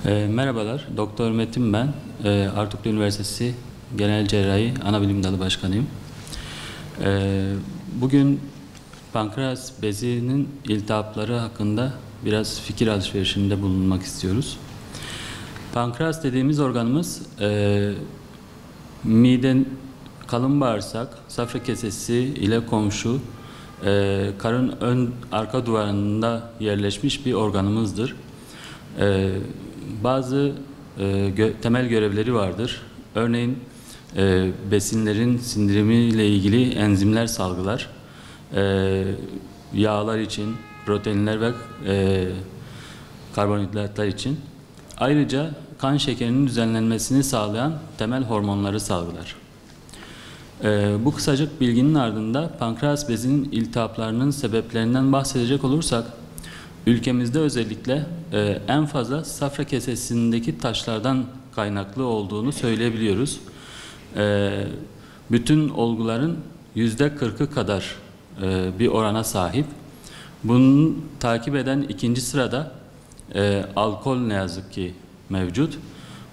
Merhabalar, Doktor Metin ben. Artuklu Üniversitesi Genel Cerrahi Anabilim Dalı Başkanıyım. Bugün pankreas bezinin iltihapları hakkında biraz fikir alışverişinde bulunmak istiyoruz. Pankreas dediğimiz organımız miden, kalın bağırsak, safra kesesi ile komşu, karın arka duvarında yerleşmiş bir organımızdır. Bazı temel görevleri vardır. Örneğin besinlerin sindirimi ile ilgili enzimler salgılar. Yağlar için, proteinler ve karbonhidratlar için. Ayrıca kan şekerinin düzenlenmesini sağlayan temel hormonları salgılar. Bu kısacık bilginin ardında pankreas bezinin iltihaplarının sebeplerinden bahsedecek olursak, ülkemizde özellikle en fazla safra kesesindeki taşlardan kaynaklı olduğunu söyleyebiliyoruz. Bütün olguların %40'ı kadar bir orana sahip. Bunun takip eden ikinci sırada alkol ne yazık ki mevcut.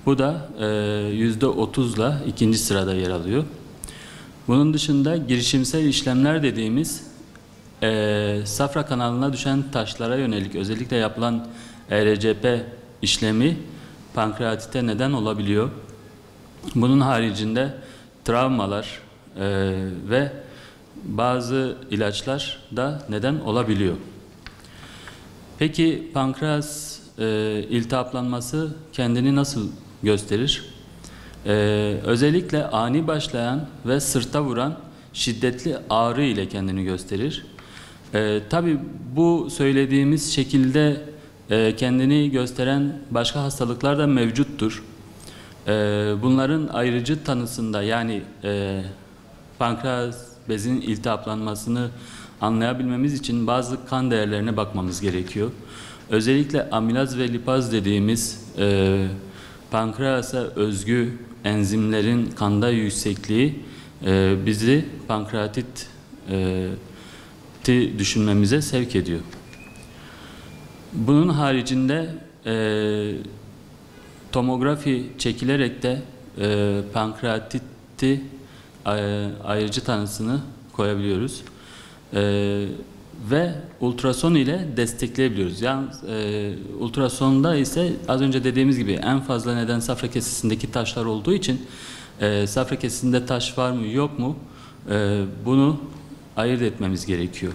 Bu da %30'la ikinci sırada yer alıyor. Bunun dışında girişimsel işlemler dediğimiz safra kanalına düşen taşlara yönelik özellikle yapılan ERCP işlemi pankreatite neden olabiliyor. Bunun haricinde travmalar ve bazı ilaçlar da neden olabiliyor. Peki pankreas iltihaplanması kendini nasıl gösterir? Özellikle ani başlayan ve sırta vuran şiddetli ağrı ile kendini gösterir. Tabii bu söylediğimiz şekilde kendini gösteren başka hastalıklar da mevcuttur. Bunların ayrıcı tanısında yani pankreas bezinin iltihaplanmasını anlayabilmemiz için bazı kan değerlerine bakmamız gerekiyor. Özellikle amilaz ve lipaz dediğimiz pankreasa özgü enzimlerin kanda yüksekliği bizi pankreatit düşünmemize sevk ediyor. Bunun haricinde tomografi çekilerek de pankreatiti ayrıcı tanısını koyabiliyoruz. Ve ultrason ile destekleyebiliyoruz. Yani ultrasonda ise az önce dediğimiz gibi en fazla neden safra kesesindeki taşlar olduğu için safra kesesinde taş var mı yok mu bunu ayırt etmemiz gerekiyor.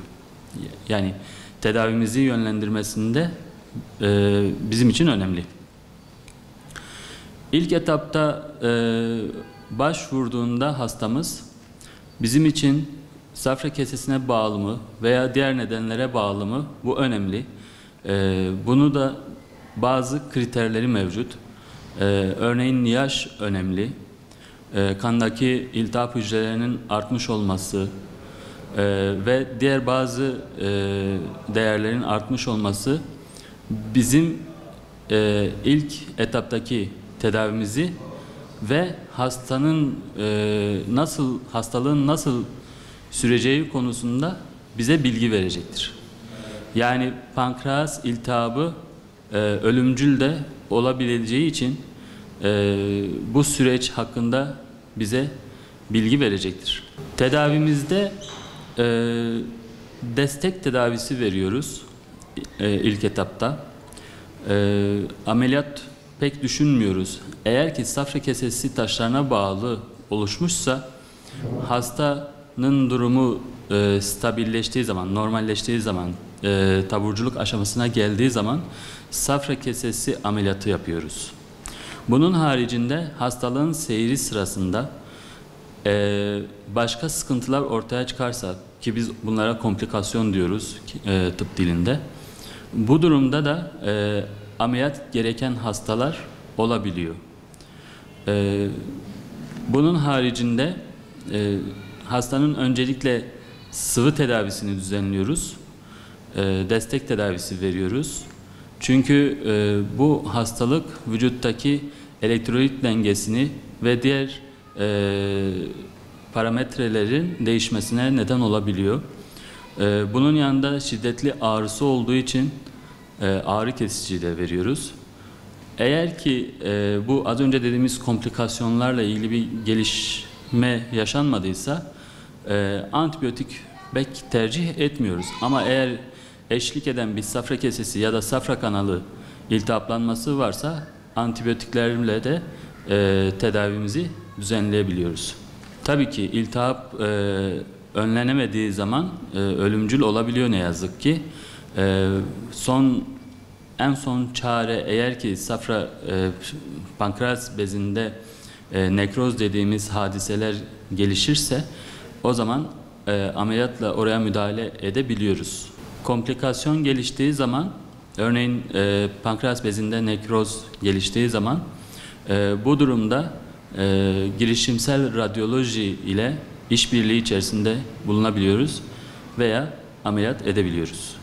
Yani tedavimizi yönlendirmesinde bizim için önemli. İlk etapta başvurduğunda hastamız bizim için safra kesesine bağlı mı veya diğer nedenlere bağlı mı bu önemli. Bunu da bazı kriterleri mevcut. Örneğin yaş önemli. Kandaki iltihap hücrelerinin artmış olması ve diğer bazı değerlerin artmış olması bizim ilk etaptaki tedavimizi ve hastalığın nasıl süreceği konusunda bize bilgi verecektir. Yani pankreas iltihabı ölümcül de olabileceği için bu süreç hakkında bize bilgi verecektir. Tedavimizde destek tedavisi veriyoruz ilk etapta. Ameliyat pek düşünmüyoruz. Eğer ki safra kesesi taşlarına bağlı oluşmuşsa hastanın durumu stabilleştiği zaman, normalleştiği zaman, taburculuk aşamasına geldiği zaman safra kesesi ameliyatı yapıyoruz. Bunun haricinde hastalığın seyri sırasında başka sıkıntılar ortaya çıkarsa ki biz bunlara komplikasyon diyoruz tıp dilinde. Bu durumda da ameliyat gereken hastalar olabiliyor. Bunun haricinde hastanın öncelikle sıvı tedavisini düzenliyoruz. Destek tedavisi veriyoruz. Çünkü bu hastalık vücuttaki elektrolit dengesini ve diğer parametrelerin değişmesine neden olabiliyor. Bunun yanında şiddetli ağrısı olduğu için ağrı kesici de veriyoruz. Eğer ki bu az önce dediğimiz komplikasyonlarla ilgili bir gelişme yaşanmadıysa antibiyotik pek tercih etmiyoruz. Ama eğer eşlik eden bir safra kesesi ya da safra kanalı iltihaplanması varsa antibiyotiklerle de tedavimizi düzenleyebiliyoruz. Tabii ki iltihap önlenemediği zaman ölümcül olabiliyor ne yazık ki. En son çare eğer ki safra pankreas bezinde nekroz dediğimiz hadiseler gelişirse o zaman ameliyatla oraya müdahale edebiliyoruz. Komplikasyon geliştiği zaman örneğin pankreas bezinde nekroz geliştiği zaman bu durumda girişimsel radyoloji ile işbirliği içerisinde bulunabiliyoruz veya ameliyat edebiliyoruz.